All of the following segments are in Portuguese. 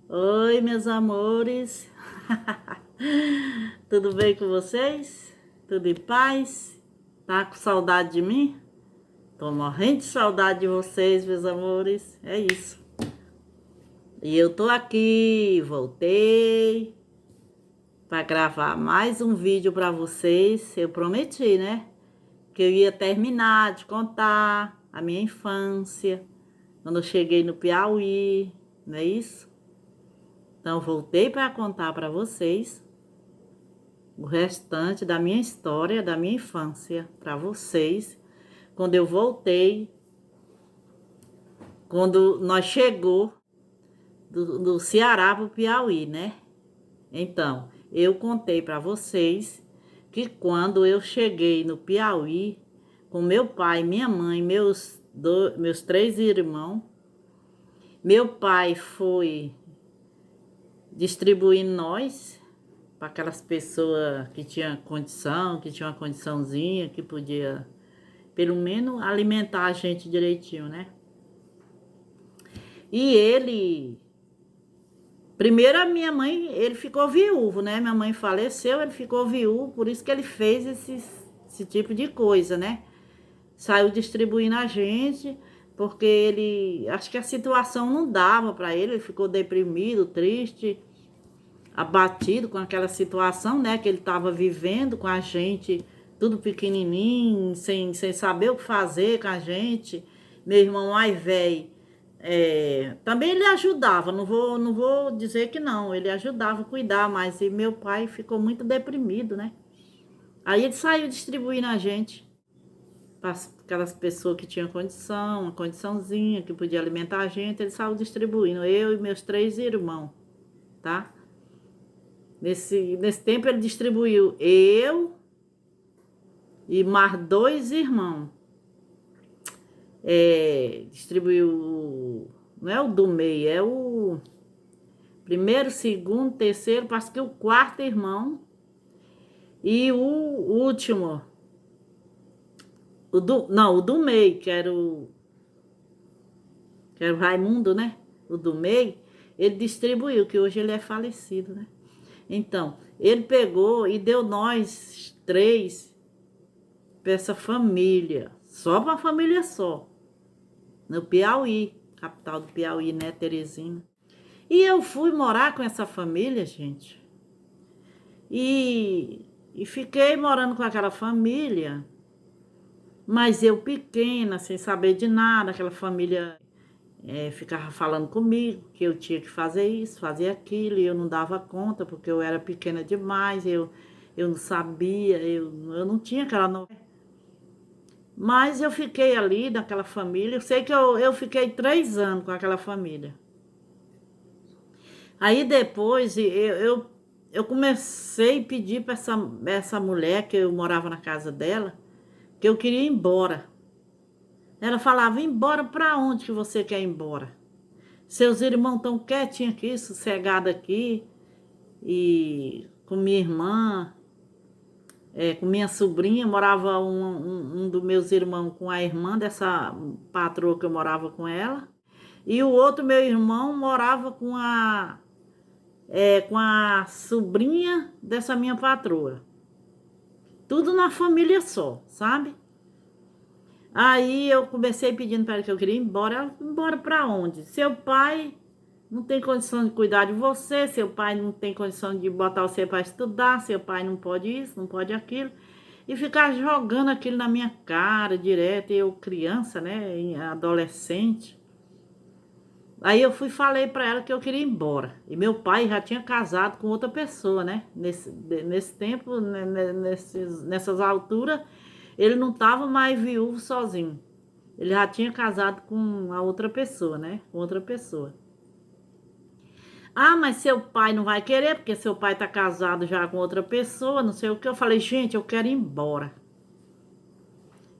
Oi, meus amores. Tudo bem com vocês? Tudo em paz? Tá com saudade de mim? Tô morrendo de saudade de vocês, meus amores. É isso. E eu tô aqui, voltei para gravar mais um vídeo para vocês. Eu prometi, né? Que eu ia terminar de contar a minha infância, quando eu cheguei no Piauí, não é isso? Então, voltei para contar para vocês o restante da minha história, da minha infância, para vocês, quando eu voltei, quando nós chegou do Ceará para o Piauí, né? Então, eu contei para vocês que quando eu cheguei no Piauí, com meu pai, minha mãe, meus três irmãos, meu pai foi distribuindo nós para aquelas pessoas que tinham condição, que tinham uma condiçãozinha, que podia pelo menos alimentar a gente direitinho, né? E ele, primeiro a minha mãe, ele ficou viúvo, né? Minha mãe faleceu, ele ficou viúvo, por isso que ele fez esse tipo de coisa, né? Saiu distribuindo a gente, porque ele, acho que a situação não dava para ele ficou deprimido, triste, abatido com aquela situação, né, que ele estava vivendo com a gente, tudo pequenininho, sem saber o que fazer com a gente. Meu irmão mais velho, também ele ajudava, não vou dizer que não, ele ajudava a cuidar, mas e meu pai ficou muito deprimido, né? Aí ele saiu distribuindo a gente para aquelas pessoas que tinham condição, uma condiçãozinha, que podia alimentar a gente, ele saiu distribuindo, eu e meus três irmãos, tá? Nesse tempo ele distribuiu eu e mais dois irmãos. Distribuiu, não é o do meio, é o primeiro, segundo, terceiro, parece que o quarto irmão. E o último, não, o do meio, que era o Raimundo, né? O do meio, ele distribuiu, que hoje ele é falecido, né? Então, ele pegou e deu nós três para essa família, só para uma família só, no Piauí, capital do Piauí, né, Teresina. E eu fui morar com essa família, gente, e fiquei morando com aquela família, mas eu pequena, sem saber de nada, aquela família ficava falando comigo que eu tinha que fazer isso, fazer aquilo, e eu não dava conta, porque eu era pequena demais, eu não sabia, eu não tinha aquela noção. Mas eu fiquei ali naquela família. Eu sei que eu fiquei 3 anos com aquela família. Aí depois eu comecei a pedir para essa mulher que eu morava na casa dela, que eu queria ir embora. Ela falava: embora para onde que você quer ir embora? Seus irmãos estão quietinhos aqui, sossegados aqui, e com minha irmã, com minha sobrinha, morava um dos meus irmãos com a irmã dessa patroa que eu morava com ela. E o outro meu irmão morava com a sobrinha dessa minha patroa. Tudo na família só, sabe? Aí eu comecei pedindo para ela que eu queria ir embora. Ela, embora para onde? Seu pai não tem condição de cuidar de você, seu pai não tem condição de botar você para estudar, seu pai não pode isso, não pode aquilo. E ficar jogando aquilo na minha cara direto, eu criança, né, adolescente. Aí eu fui e falei para ela que eu queria ir embora. E meu pai já tinha casado com outra pessoa, né? Nesse tempo, né, nessas alturas, ele não estava mais viúvo sozinho. Ele já tinha casado com a outra pessoa, né? Com outra pessoa. Ah, mas seu pai não vai querer, porque seu pai tá casado já com outra pessoa, não sei o que. Eu falei, gente, eu quero ir embora.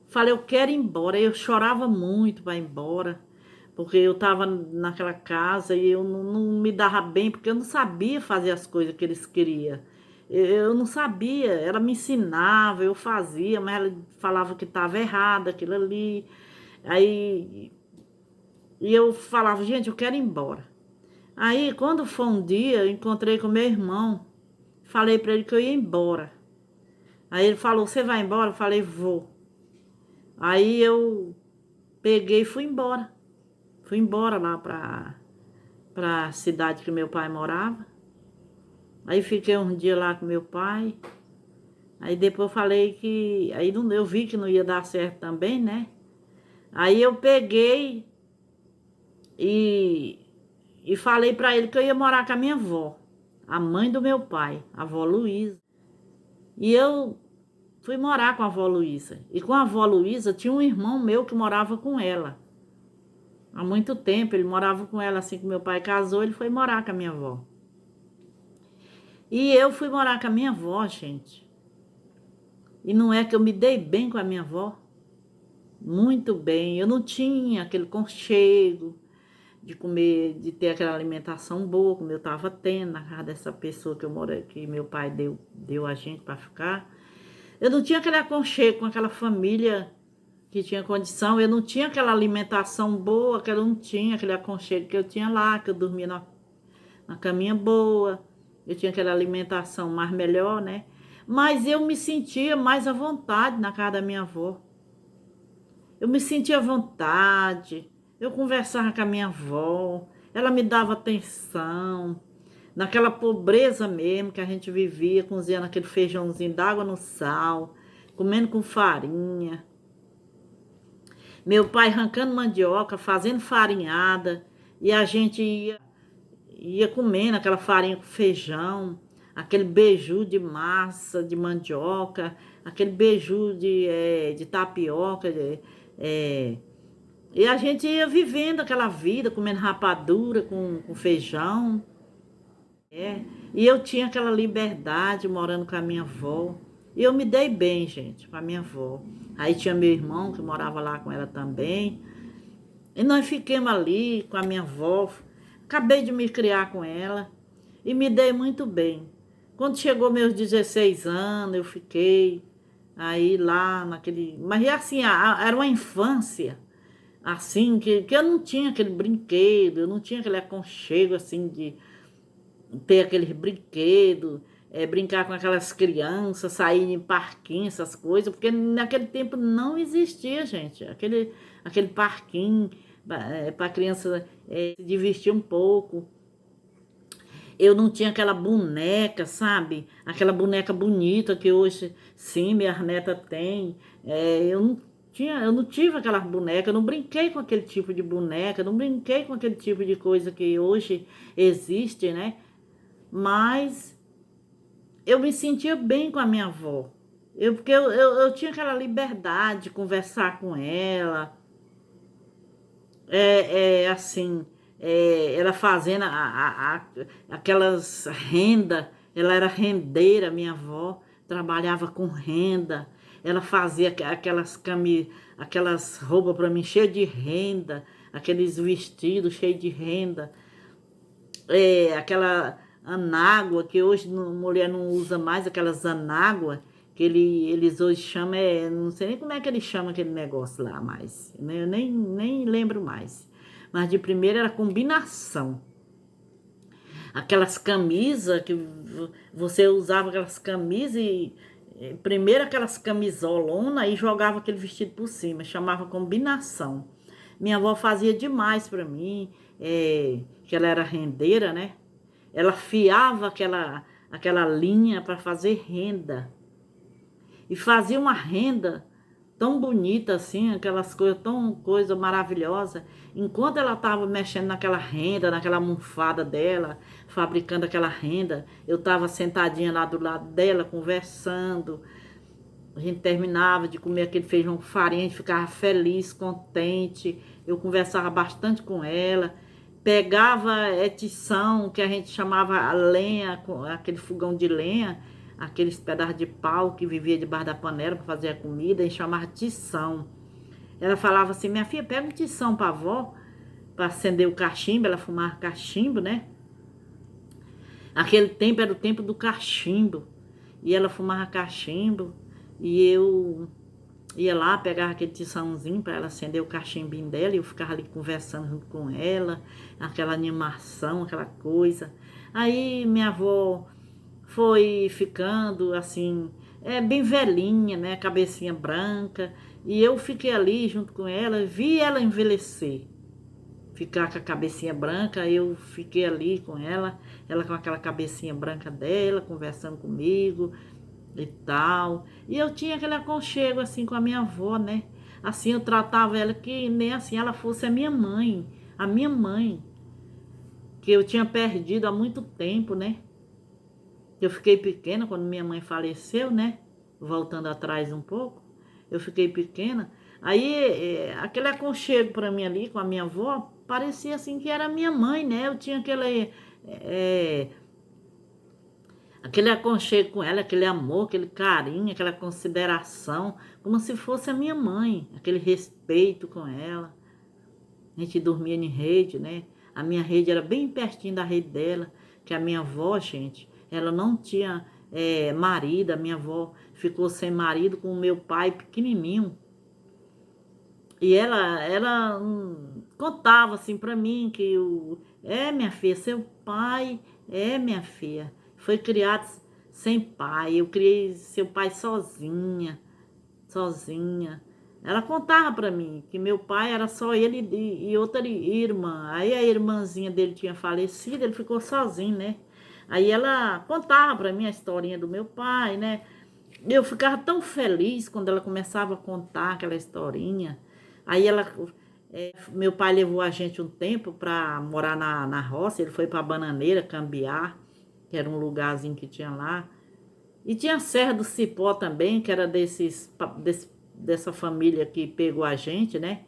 Falei, eu quero ir embora. Eu chorava muito para ir embora, porque eu estava naquela casa e eu não me dava bem, porque eu não sabia fazer as coisas que eles queriam. Eu não sabia, ela me ensinava, eu fazia, mas ela falava que estava errado aquilo ali. Aí e eu falava, gente, eu quero ir embora. Aí, quando foi um dia, eu encontrei com meu irmão, falei para ele que eu ia embora. Aí ele falou, você vai embora? Eu falei, vou. Aí eu peguei e fui embora. Fui embora lá pra cidade que meu pai morava. Aí fiquei um dia lá com meu pai. Aí depois eu falei que... Aí não, eu vi que não ia dar certo também, né? Aí eu peguei e, e falei pra ele que eu ia morar com a minha avó. A mãe do meu pai, a avó Luísa. E eu fui morar com a avó Luísa. E com a avó Luísa tinha um irmão meu que morava com ela. Há muito tempo ele morava com ela, assim que meu pai casou, ele foi morar com a minha avó. E eu fui morar com a minha avó, gente. E não é que eu me dei bem com a minha avó? Muito bem. Eu não tinha aquele conchego de comer, de ter aquela alimentação boa, como eu estava tendo na casa dessa pessoa que eu morei, que meu pai deu a gente para ficar. Eu não tinha aquele aconchego com aquela família que tinha condição, eu não tinha aquela alimentação boa, que eu não tinha aquele aconchego que eu tinha lá, que eu dormia na caminha boa, eu tinha aquela alimentação mais melhor, né? Mas eu me sentia mais à vontade na casa da minha avó. Eu me sentia à vontade, eu conversava com a minha avó, ela me dava atenção, naquela pobreza mesmo que a gente vivia, cozinhando aquele feijãozinho d'água no sal, comendo com farinha. Meu pai arrancando mandioca, fazendo farinhada, e a gente ia comendo aquela farinha com feijão, aquele beiju de massa, de mandioca, aquele beiju de tapioca, e a gente ia vivendo aquela vida, comendo rapadura com feijão. E eu tinha aquela liberdade morando com a minha avó. E eu me dei bem, gente, com a minha avó. Aí tinha meu irmão que morava lá com ela também. E nós ficamos ali com a minha avó. Acabei de me criar com ela e me dei muito bem. Quando chegou meus 16 anos, eu fiquei aí lá naquele... Mas assim, era uma infância, assim, que eu não tinha aquele brinquedo, eu não tinha aquele aconchego, assim, de ter aqueles brinquedos, brincar com aquelas crianças, sair em parquinho, essas coisas, porque naquele tempo não existia, gente, aquele parquinho para a criança se divertir um pouco. Eu não tinha aquela boneca, sabe? Aquela boneca bonita que hoje, sim, minha neta tem. Eu não tive aquela boneca, eu não brinquei com aquele tipo de boneca, eu não brinquei com aquele tipo de coisa que hoje existe, né? Mas eu me sentia bem com a minha avó. Porque eu tinha aquela liberdade de conversar com ela. Assim, ela fazendo aquelas renda, ela era rendeira, minha avó, trabalhava com renda. Ela fazia aquelas roupas para mim cheias de renda, aqueles vestidos cheios de renda. Aquela anágua, que hoje mulher não usa mais, aquelas anágua, que eles hoje chamam, não sei nem como é que eles chamam aquele negócio lá mais, né? Eu nem lembro mais. Mas de primeira era combinação. Aquelas camisas que você usava aquelas camisas e primeiro aquelas camisolona e jogava aquele vestido por cima, chamava combinação. Minha avó fazia demais para mim, que ela era rendeira, né? Ela fiava aquela linha para fazer renda. E fazia uma renda tão bonita assim, aquelas coisas tão coisa maravilhosa. Enquanto ela estava mexendo naquela renda, naquela almofada dela, fabricando aquela renda, eu estava sentadinha lá do lado dela, conversando. A gente terminava de comer aquele feijão com farinha, a gente ficava feliz, contente. Eu conversava bastante com ela. Pegava tição, que a gente chamava a lenha, aquele fogão de lenha, aqueles pedaços de pau que vivia debaixo da panela para fazer a comida, e chamava tição. Ela falava assim, minha filha, pega um tição para a avó, para acender o cachimbo. Ela fumava cachimbo, né? Aquele tempo era o tempo do cachimbo. E ela fumava cachimbo. E eu Ia lá, pegava aquele tiçãozinho para ela acender o cachimbinho dela e eu ficava ali conversando junto com ela, aquela animação, aquela coisa. Aí minha avó foi ficando assim, bem velhinha, né, cabecinha branca, e eu fiquei ali junto com ela, vi ela envelhecer, ficar com a cabecinha branca, eu fiquei ali com ela com aquela cabecinha branca dela, conversando comigo e tal. E eu tinha aquele aconchego assim com a minha avó, né? Assim eu tratava ela que nem assim ela fosse a minha mãe, que eu tinha perdido há muito tempo, né? Eu fiquei pequena quando minha mãe faleceu, né? Voltando atrás um pouco, eu fiquei pequena. Aí aquele aconchego para mim ali com a minha avó parecia assim que era minha mãe, né? Eu tinha é, aquele aconchego com ela, aquele amor, aquele carinho, aquela consideração, como se fosse a minha mãe, aquele respeito com ela. A gente dormia em rede, né? A minha rede era bem pertinho da rede dela, que a minha avó, gente, ela não tinha marido, a minha avó ficou sem marido com o meu pai pequenininho. E ela contava assim para mim que minha filha, seu pai, minha filha, foi criado sem pai, eu criei seu pai sozinha, sozinha. Ela contava para mim que meu pai era só ele e outra irmã. Aí a irmãzinha dele tinha falecido, ele ficou sozinho, né? Aí ela contava para mim a historinha do meu pai, né? Eu ficava tão feliz quando ela começava a contar aquela historinha. Aí meu pai levou a gente um tempo para morar na roça. Ele foi para Bananeira, Cambiar, que era um lugarzinho que tinha lá. E tinha a Serra do Cipó também, que era dessa família que pegou a gente, né?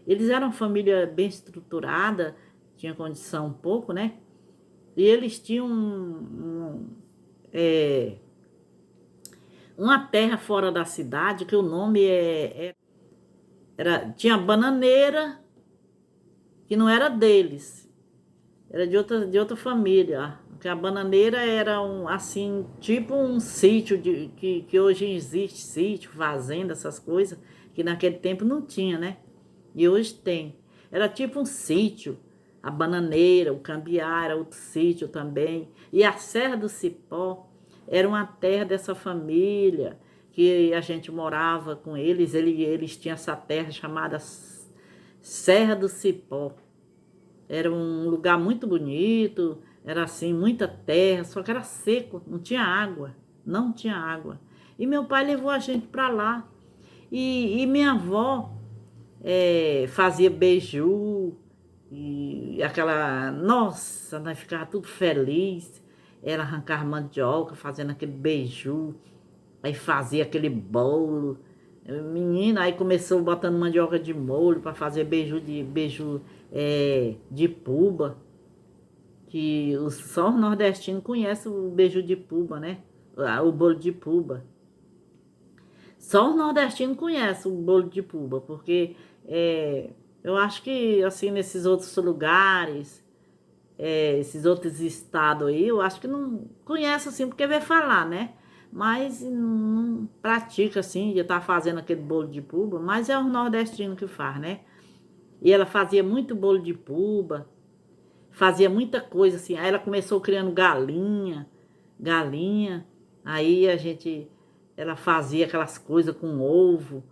Eles eram uma família bem estruturada, tinha condição um pouco, né? E eles tinham uma terra fora da cidade, que o nome tinha Bananeira, que não era deles, era de outra família. Porque a Bananeira era assim, tipo um sítio que hoje existe, sítio, fazenda, essas coisas, que naquele tempo não tinha, né? E hoje tem. Era tipo um sítio. A Bananeira, o Cambiar era outro sítio também. E a Serra do Cipó era uma terra dessa família, que a gente morava com eles. Eles tinham essa terra chamada Serra do Cipó. Era um lugar muito bonito, era assim, muita terra, só que era seco, não tinha água, não tinha água. E meu pai levou a gente para lá. E minha avó fazia beiju, e aquela, nossa, nós ficava tudo feliz. Ela arrancava mandioca, fazendo aquele beiju, aí fazia aquele bolo. Menina, aí começou botando mandioca de molho para fazer beiju de puba, que só os nordestinos conhecem o beiju de puba, né? O bolo de puba. Só os nordestinos conhecem o bolo de puba, porque eu acho que assim nesses outros lugares, esses outros estados aí, eu acho que não conhece assim porque vê falar, né? Mas não pratica assim, de estar fazendo aquele bolo de puba, mas é os nordestinos que faz, né? E ela fazia muito bolo de puba, fazia muita coisa assim. Aí ela começou criando galinha. Aí ela fazia aquelas coisas com ovo,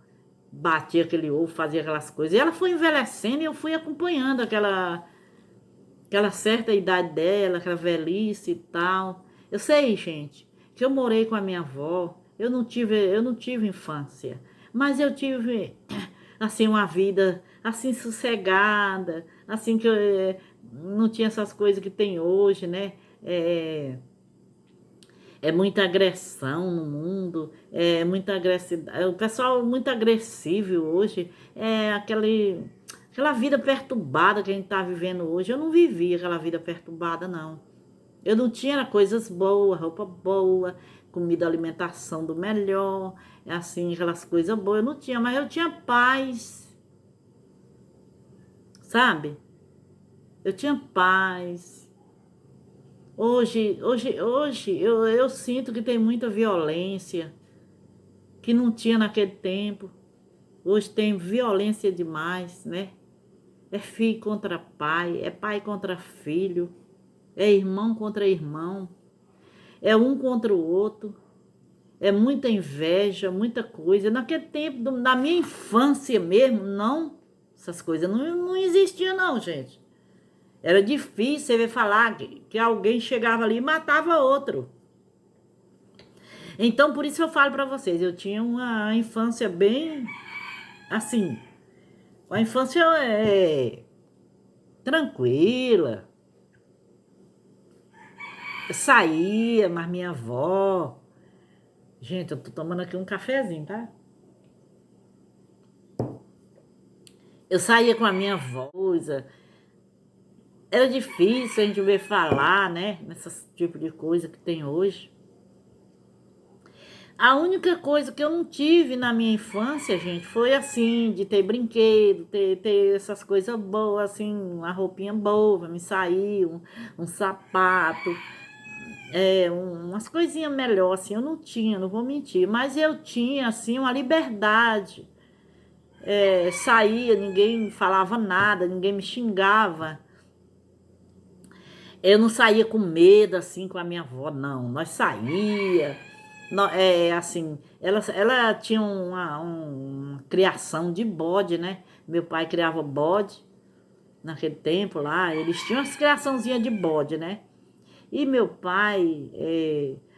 batia aquele ovo, fazia aquelas coisas. E ela foi envelhecendo e eu fui acompanhando aquela certa idade dela, aquela velhice e tal. Eu sei, gente, que eu morei com a minha avó, eu não tive infância, mas eu tive assim uma vida assim sossegada, assim que não tinha essas coisas que tem hoje, né? É muita agressão no mundo, é muita agressividade. O pessoal muito agressivo hoje, aquela vida perturbada que a gente está vivendo hoje. Eu não vivi aquela vida perturbada, não. Eu não tinha coisas boas, roupa boa, comida, alimentação do melhor, assim, aquelas coisas boas. Eu não tinha, mas eu tinha paz, sabe? Eu tinha paz. Hoje eu sinto que tem muita violência que não tinha naquele tempo. Hoje tem violência demais, né? É filho contra pai, é pai contra filho, é irmão contra irmão, é um contra o outro, é muita inveja, muita coisa. Naquele tempo, da minha infância mesmo, não, essas coisas não existiam não, gente. Era difícil você ver falar que alguém chegava ali e matava outro. Então, por isso eu falo para vocês, eu tinha uma infância bem, assim, uma infância tranquila. Eu saía, mas minha avó... Gente, eu tô tomando aqui um cafezinho, tá? Eu saía com a minha avó, era difícil a gente ver falar, né? Nesse tipo de coisa que tem hoje. A única coisa que eu não tive na minha infância, gente, foi assim, de ter brinquedo, ter essas coisas boas, assim, uma roupinha boa, me sair, um sapato, umas coisinhas melhor, assim, eu não tinha, não vou mentir, mas eu tinha, assim, uma liberdade. Saía, ninguém falava nada, ninguém me xingava. Eu não saía com medo, assim, com a minha avó, não. Nós saía, assim, ela tinha uma criação de bode, né? Meu pai criava bode naquele tempo lá, eles tinham as criaçãozinhas de bode, né? E meu pai,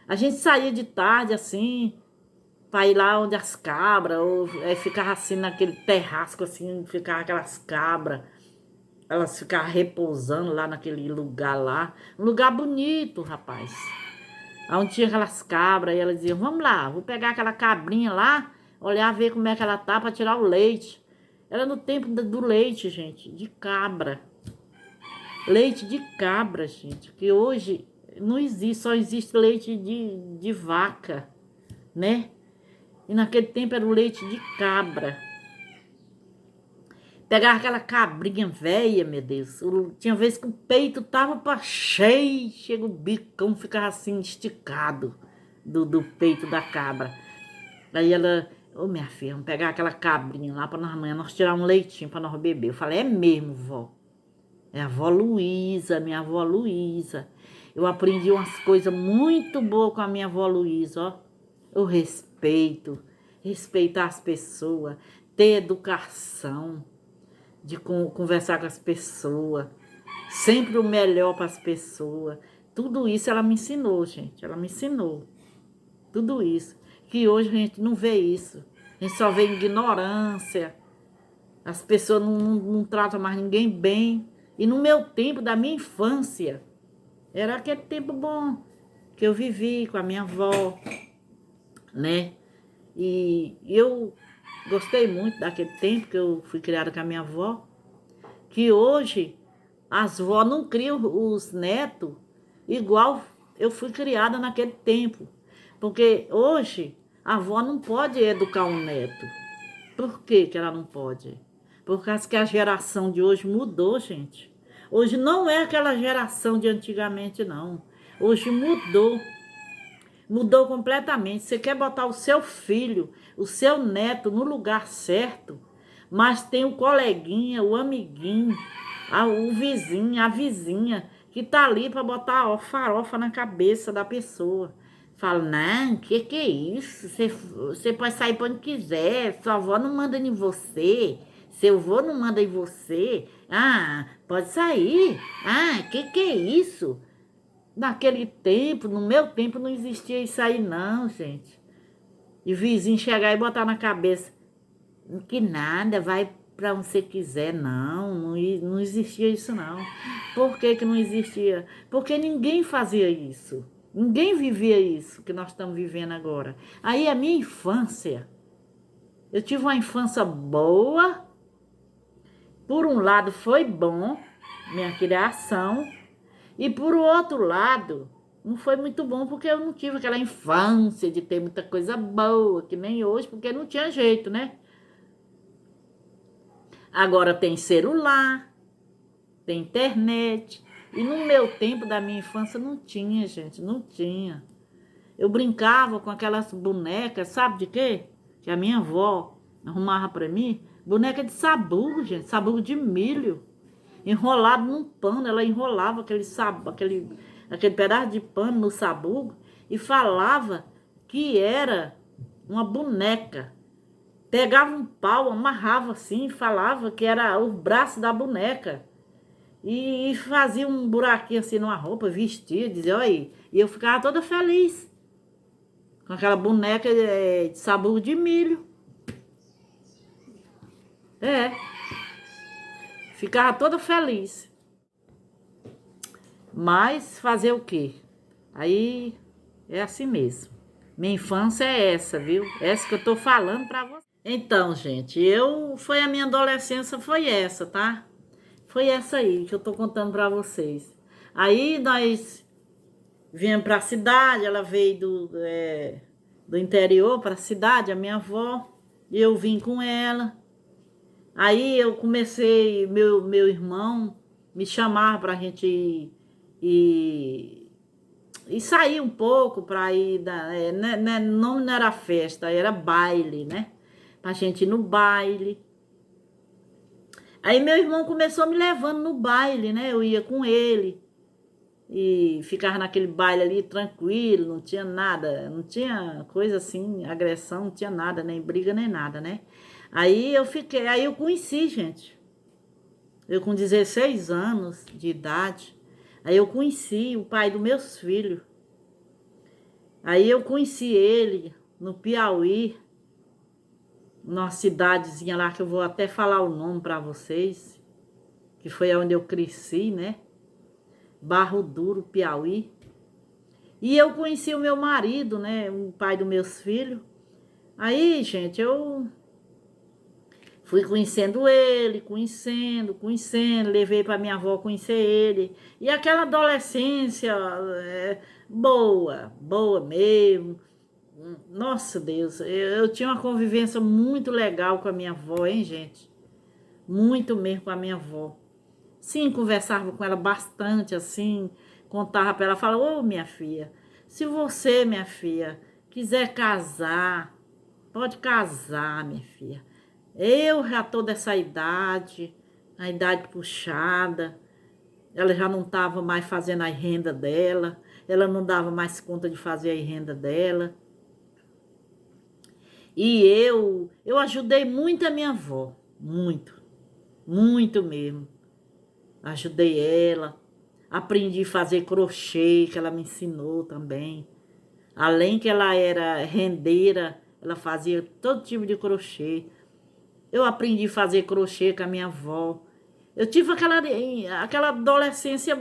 a gente saía de tarde, assim, para ir lá onde as cabras, ou ficava assim naquele terrasco, assim, ficava aquelas cabras. Elas ficavam repousando lá naquele lugar lá. Um lugar bonito, rapaz. Onde tinha aquelas cabras. E elas diziam, vamos lá, vou pegar aquela cabrinha lá, olhar, ver como é que ela tá para tirar o leite. Era no tempo do leite, gente, de cabra. Leite de cabra, gente. Que hoje não existe, só existe leite de vaca, né? E naquele tempo era o leite de cabra. Pegava aquela cabrinha velha, meu Deus. Tinha vezes que o peito tava para cheio, chega o bicão, ficava assim esticado do peito da cabra. Aí ela, minha filha, vamos pegar aquela cabrinha lá para nós amanhã nós tirar um leitinho para nós beber. Eu falei, é mesmo, vó. É a avó Luísa, minha avó Luísa. Eu aprendi umas coisas muito boas com a minha avó Luísa, ó. O respeito, respeitar as pessoas, ter educação de conversar com as pessoas, sempre o melhor para as pessoas. Tudo isso ela me ensinou, gente. Ela me ensinou. Tudo isso. Que hoje a gente não vê isso. A gente só vê ignorância. As pessoas não tratam mais ninguém bem. E no meu tempo, da minha infância, era aquele tempo bom que eu vivi com a minha avó, né? E eu gostei muito daquele tempo que eu fui criada com a minha avó. Que hoje as vó não criam os netos igual eu fui criada naquele tempo. Porque hoje a avó não pode educar um neto. Por que que ela não pode? Por causa que a geração de hoje mudou, gente. Hoje não é aquela geração de antigamente, não. Hoje mudou. Mudou completamente. Você quer botar o seu filho, o seu neto no lugar certo, mas tem o coleguinha, o amiguinho, o vizinho, a vizinha, que tá ali para botar farofa na cabeça da pessoa. Fala, não, que é isso? Você pode sair para onde quiser, sua avó não manda em você, seu avô não manda em você. Ah, pode sair. Ah, que é isso? Naquele tempo, no meu tempo, não existia isso aí não, gente. E o vizinho chegar e botar na cabeça que nada, vai para onde você quiser, não existia isso não. Por que que não existia? Porque ninguém fazia isso. Ninguém vivia isso que nós estamos vivendo agora. Aí a minha infância, eu tive uma infância boa. Por um lado foi bom, minha criação, e por outro lado, não foi muito bom porque eu não tive aquela infância de ter muita coisa boa, que nem hoje, porque não tinha jeito, né? Agora tem celular, tem internet. E no meu tempo da minha infância não tinha, gente, não tinha. Eu brincava com aquelas bonecas, sabe de quê? Que a minha avó arrumava pra mim, boneca de sabugo, gente, sabugo de milho, enrolado num pano. Ela enrolava aquele pedaço de pano no sabugo e falava que era uma boneca. Pegava um pau, amarrava assim, falava que era o braço da boneca. E fazia um buraquinho assim numa roupa, vestia, dizia, olha aí. E eu ficava toda feliz com aquela boneca de sabugo de milho. É, ficava toda feliz. Mas fazer o quê? Aí é assim mesmo. Minha infância é essa, viu? Essa que eu tô falando pra você. Então, gente, a minha adolescência foi essa, tá? Foi essa aí que eu tô contando pra vocês. Aí nós viemos pra cidade, ela veio do interior pra cidade, a minha avó, e eu vim com ela. Aí eu comecei, meu irmão me chamava pra gente e sair um pouco pra ir, não era festa, era baile, né? Pra gente ir no baile. Aí meu irmão começou me levando no baile, né? Eu ia com ele e ficava naquele baile ali tranquilo, não tinha nada, não tinha coisa assim, agressão, não tinha nada, nem briga, nem nada, né? Aí eu conheci, gente. Eu com 16 anos de idade, aí eu conheci o pai dos meus filhos. Aí eu conheci ele no Piauí, numa cidadezinha lá que eu vou até falar o nome para vocês, que foi onde eu cresci, né? Barro Duro, Piauí. E eu conheci o meu marido, né? O pai dos meus filhos. Aí, gente, eu fui conhecendo ele, conhecendo, levei para minha avó conhecer ele. E aquela adolescência boa mesmo. Nossa Deus, eu tinha uma convivência muito legal com a minha avó, hein, gente? Muito mesmo com a minha avó. Sim, conversava com ela bastante, assim, contava para ela, falava, ô minha filha, se você, minha filha, quiser casar, pode casar, minha filha. Eu já tô dessa idade, a idade puxada, ela já não estava mais fazendo a renda dela, ela não dava mais conta de fazer a renda dela. E eu ajudei muito a minha avó, muito mesmo. Ajudei ela, aprendi a fazer crochê, que ela me ensinou também. Além que ela era rendeira, ela fazia todo tipo de crochê. Eu aprendi a fazer crochê com a minha avó. Eu tive aquela adolescência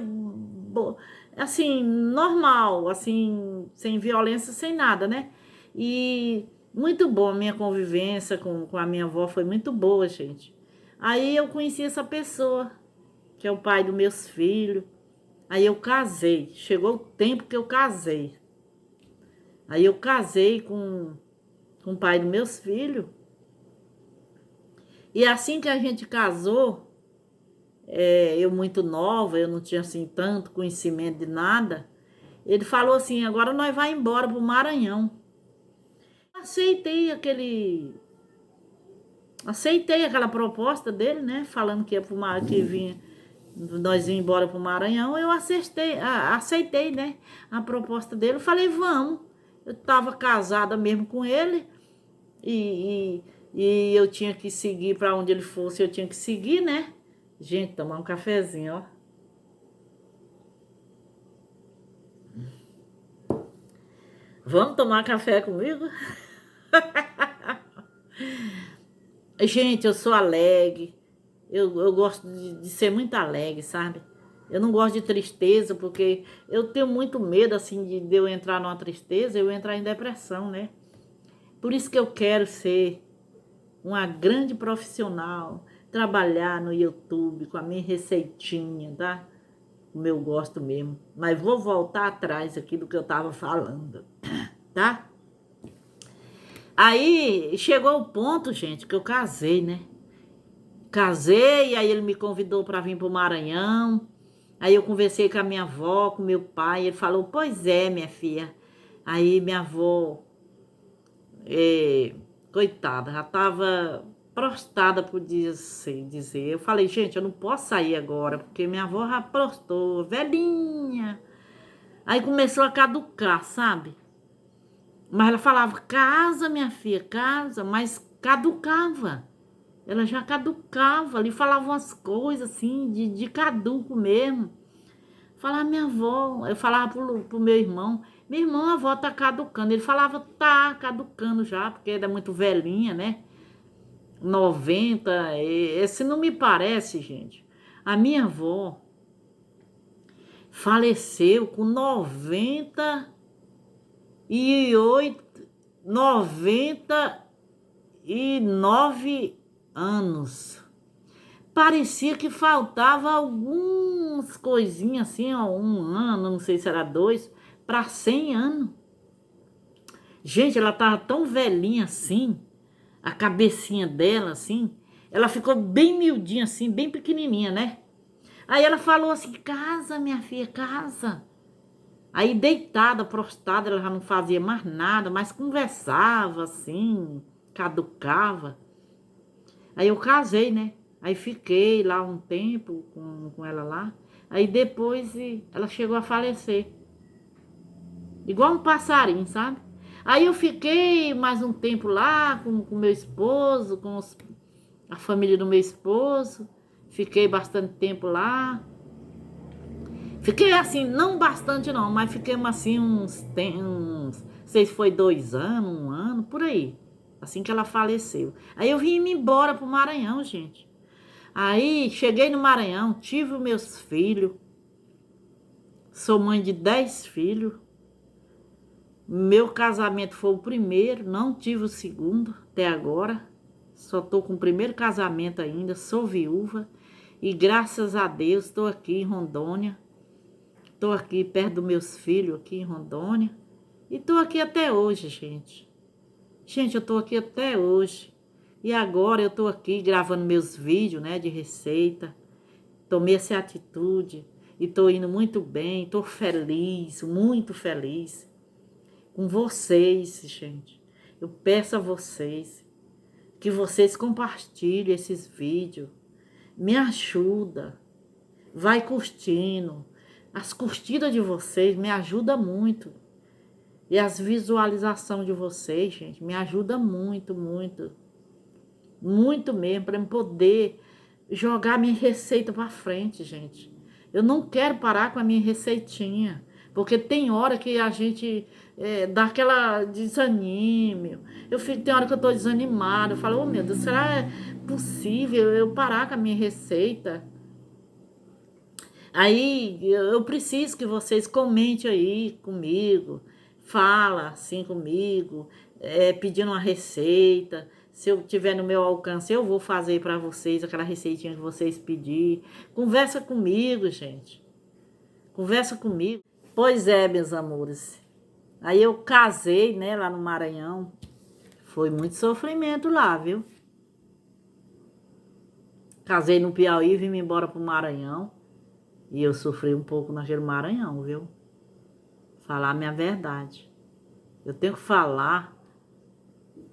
assim, normal, assim, sem violência, sem nada, né? E muito boa a minha convivência com a minha avó, foi muito boa, gente. Aí eu conheci essa pessoa, que é o pai dos meus filhos. Aí eu casei, chegou o tempo que eu casei. Aí eu casei com o pai dos meus filhos. E assim que a gente casou, eu muito nova, eu não tinha assim tanto conhecimento de nada. Ele falou assim, agora nós vai embora pro Maranhão. Aceitei aquela proposta dele, né? Falando que ia pro Maranhão, que vinha, nós ia embora pro Maranhão. Eu aceitei, né? A proposta dele. Eu falei, vamos. Eu tava casada mesmo com ele e eu tinha que seguir para onde ele fosse, eu tinha que seguir, né? Gente, tomar um cafezinho, ó. Vamos tomar café comigo? Gente, eu sou alegre. Eu gosto de ser muito alegre, sabe? Eu não gosto de tristeza, porque eu tenho muito medo, assim, de eu entrar numa tristeza, eu entrar em depressão, né? Por isso que eu quero ser uma grande profissional, trabalhar no YouTube com a minha receitinha, tá? Como eu gosto mesmo. Mas vou voltar atrás aqui do que eu tava falando, tá? Aí chegou o ponto, gente, que eu casei, né? Casei, aí ele me convidou para vir pro Maranhão. Aí eu conversei com a minha avó, com meu pai, ele falou, pois é, minha filha. Aí minha avó coitada, já estava prostrada, por dizer. Eu falei, gente, eu não posso sair agora, porque minha avó já prostou, velhinha. Aí começou a caducar, sabe? Mas ela falava, casa, minha filha, casa, mas caducava. Ela já caducava, ali falava umas coisas assim, de caduco mesmo. Falava minha avó, eu falava pro meu irmão, a avó tá caducando. Ele falava, tá caducando já, porque era muito velhinha, né? 90, esse não me parece, gente. A minha avó faleceu com 98, 99 anos. Parecia que faltava algumas coisinhas assim, ó, um ano, não sei se era dois, para 100 anos. Gente, ela tava tão velhinha assim, a cabecinha dela assim, ela ficou bem miudinha assim, bem pequenininha, né? Aí ela falou assim, casa, minha filha, casa. Aí deitada, prostrada, ela já não fazia mais nada, mas conversava assim, caducava. Aí eu casei, né? Aí fiquei lá um tempo com ela lá. Aí depois ela chegou a falecer. Igual um passarinho, sabe? Aí eu fiquei mais um tempo lá com meu esposo, a família do meu esposo. Fiquei bastante tempo lá. Fiquei assim, não bastante não, mas fiquemos assim uns, não sei se foi 2 anos, um ano, por aí. Assim que ela faleceu. Aí eu vim me embora pro Maranhão, gente. Aí cheguei no Maranhão, tive os meus filhos. Sou mãe de 10 filhos. Meu casamento foi o primeiro, não tive o segundo até agora. Só tô com o primeiro casamento ainda, sou viúva. E graças a Deus estou aqui em Rondônia. Estou aqui perto dos meus filhos, aqui em Rondônia. E estou aqui até hoje, gente. Gente, eu estou aqui até hoje. E agora eu estou aqui gravando meus vídeos, né, de receita. Tomei essa atitude e estou indo muito bem. Estou feliz, muito feliz com vocês, gente. Eu peço a vocês que vocês compartilhem esses vídeos. Me ajuda. Vai curtindo. As curtidas de vocês me ajudam muito. E as visualizações de vocês, gente, me ajuda muito, muito. Muito mesmo, para eu poder jogar minha receita para frente, gente. Eu não quero parar com a minha receitinha. Porque tem hora que a gente dá aquela desanime. Tem hora que eu tô desanimada. Eu falo, oh meu Deus, será possível eu parar com a minha receita? Aí eu preciso que vocês comentem aí comigo, fala assim comigo, pedindo uma receita. Se eu tiver no meu alcance, eu vou fazer para vocês aquela receitinha que vocês pedirem. Conversa comigo, gente. Conversa comigo. Pois é, meus amores. Aí eu casei, né, lá no Maranhão. Foi muito sofrimento lá, viu? Casei no Piauí, vim embora pro Maranhão. E eu sofri um pouco naquele Maranhão, viu? Falar a minha verdade. Eu tenho que falar.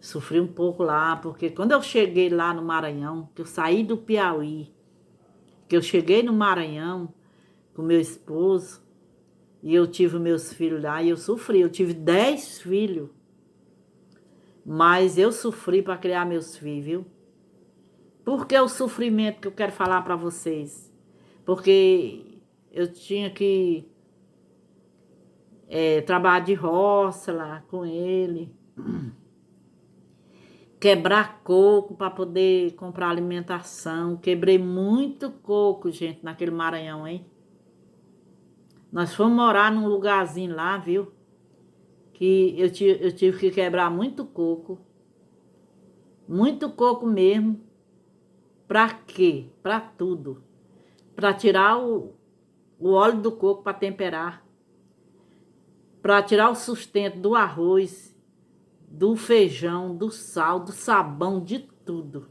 Sofri um pouco lá, porque quando eu cheguei lá no Maranhão, que eu saí do Piauí, que eu cheguei no Maranhão com meu esposo, e eu tive meus filhos lá, e eu sofri. Eu tive 10 filhos, mas eu sofri para criar meus filhos, viu? Por que o sofrimento que eu quero falar para vocês? Porque eu tinha que trabalhar de roça lá com ele, quebrar coco para poder comprar alimentação. Quebrei muito coco, gente, naquele Maranhão, hein? Nós fomos morar num lugarzinho lá, viu? Que eu tive que quebrar muito coco mesmo. Pra quê? Pra tudo. Pra tirar o óleo do coco para temperar. Pra tirar o sustento do arroz, do feijão, do sal, do sabão, de tudo.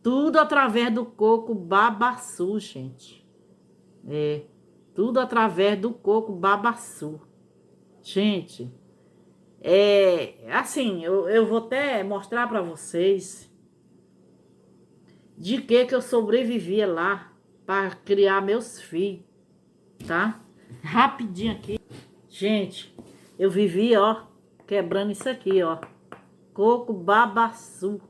Tudo através do coco babaçu, gente. Tudo através do coco babaçu. Gente, Assim, eu vou até mostrar para vocês de que eu sobrevivia lá para criar meus filhos, tá? Rapidinho aqui. Gente, eu vivia, ó, quebrando isso aqui, ó. Coco babaçu,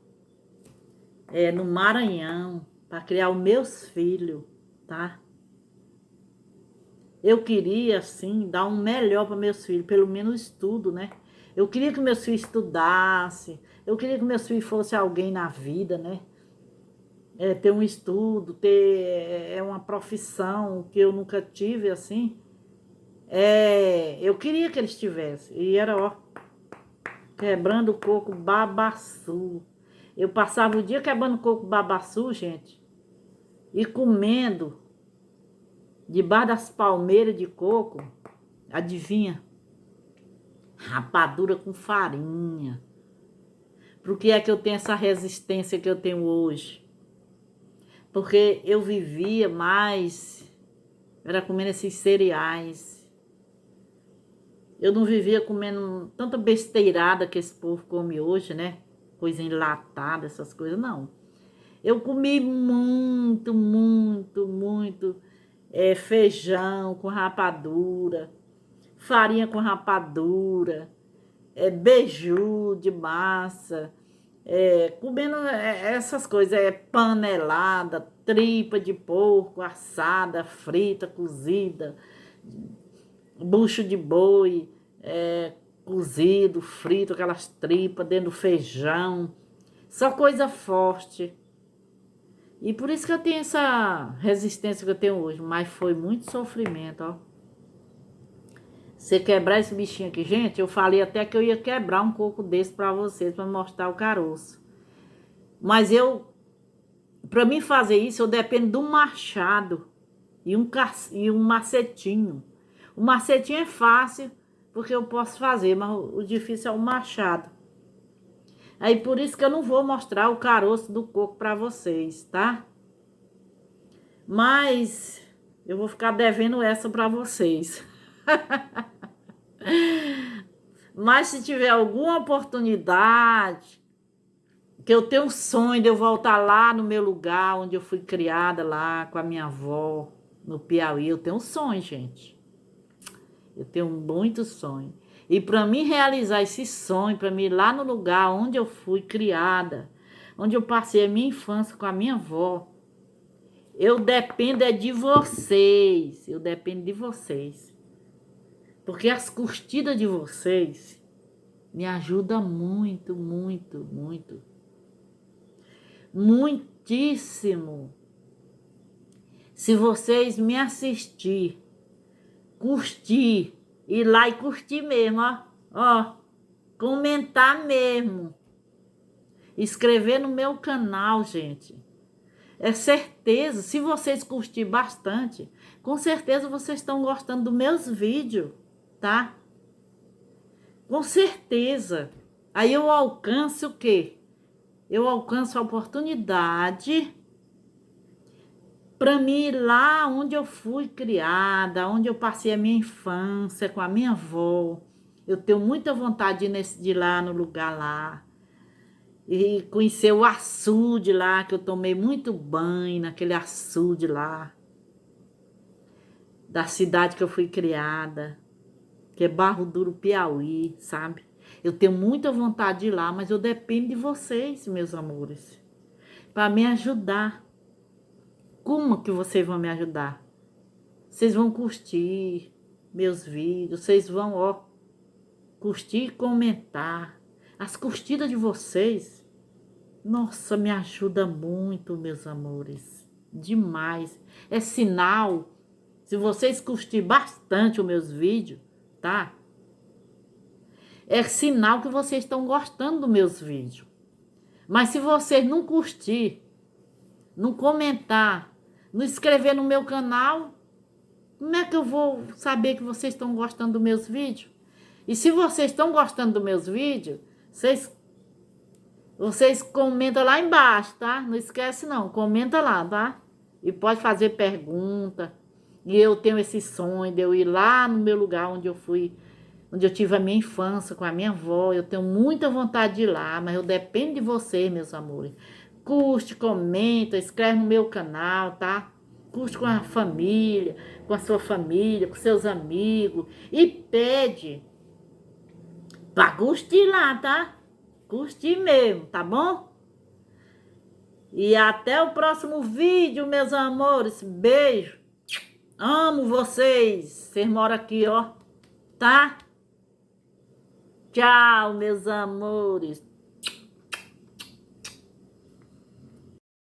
no Maranhão, para criar os meus filhos, tá? Eu queria, assim, dar um melhor para meus filhos, pelo menos estudo, né? Eu queria que meus filhos estudassem, eu queria que meus filhos fossem alguém na vida, né? Ter um estudo, ter uma profissão que eu nunca tive, assim. Eu queria que eles tivessem. E era, ó, quebrando coco babaçu. Eu passava o dia quebrando coco babaçu, gente, e comendo debaixo das palmeiras de coco. Adivinha? Rapadura com farinha. Por que é que eu tenho essa resistência que eu tenho hoje? Porque eu vivia mais, era comendo esses cereais. Eu não vivia comendo tanta besteirada que esse povo come hoje, né? Coisa enlatada, essas coisas, não. Eu comi muito, muito, muito feijão com rapadura, farinha com rapadura, beiju de massa, comendo essas coisas, panelada, tripa de porco, assada, frita, cozida, bucho de boi, cozido, frito, aquelas tripas dentro do feijão, só coisa forte. E por isso que eu tenho essa resistência que eu tenho hoje, mas foi muito sofrimento, ó. Você quebrar esse bichinho aqui, gente, eu falei até que eu ia quebrar um coco desse pra vocês, pra mostrar o caroço. Mas pra mim fazer isso, eu dependo de um machado e um macetinho. O macetinho é fácil, porque eu posso fazer, mas o difícil é o machado. Aí por isso que eu não vou mostrar o caroço do coco pra vocês, tá? Mas eu vou ficar devendo essa pra vocês. Mas se tiver alguma oportunidade, que eu tenho um sonho de eu voltar lá no meu lugar, onde eu fui criada lá com a minha avó, no Piauí, eu tenho um sonho, gente. Eu tenho muito sonho. E para mim realizar esse sonho, para mim ir lá no lugar onde eu fui criada, onde eu passei a minha infância com a minha avó, eu dependo de vocês. Eu dependo de vocês. Porque as curtidas de vocês me ajudam muito, muito, muito. Muitíssimo. Se vocês me assistir, curtir, ir lá e curtir mesmo, ó. Ó, comentar mesmo. Inscrever no meu canal, gente. É certeza, se vocês curtirem bastante, com certeza vocês estão gostando dos meus vídeos, tá? Com certeza. Aí eu alcanço o quê? Eu alcanço a oportunidade para mim ir lá onde eu fui criada, onde eu passei a minha infância com a minha avó. Eu tenho muita vontade de ir lá no lugar lá. E conhecer o açude lá, que eu tomei muito banho naquele açude lá. Da cidade que eu fui criada, que é Barro Duro, Piauí, sabe? Eu tenho muita vontade de ir lá, mas eu dependo de vocês, meus amores, para me ajudar. Como que vocês vão me ajudar? Vocês vão curtir meus vídeos, vocês vão, ó, curtir e comentar. As curtidas de vocês, nossa, me ajuda muito, meus amores. Demais. É sinal, se vocês curtirem bastante os meus vídeos, tá? É sinal que vocês estão gostando dos meus vídeos. Mas se vocês não curtir, não comentar, não inscrever no meu canal, como é que eu vou saber que vocês estão gostando dos meus vídeos? E se vocês estão gostando dos meus vídeos, vocês comentam lá embaixo, tá? Não esquece não, comenta lá, tá? E pode fazer pergunta. E eu tenho esse sonho de eu ir lá no meu lugar onde eu fui onde eu tive a minha infância com a minha avó. Eu tenho muita vontade de ir lá, mas eu dependo de vocês, meus amores. Curte, comenta, inscreve no meu canal, tá? Curte com a família, com a sua família, com seus amigos. E pede pra curtir lá, tá? Curtir mesmo, tá bom? E até o próximo vídeo, meus amores. Beijo. Amo vocês. Vocês moram aqui, ó. Tá? Tchau, meus amores.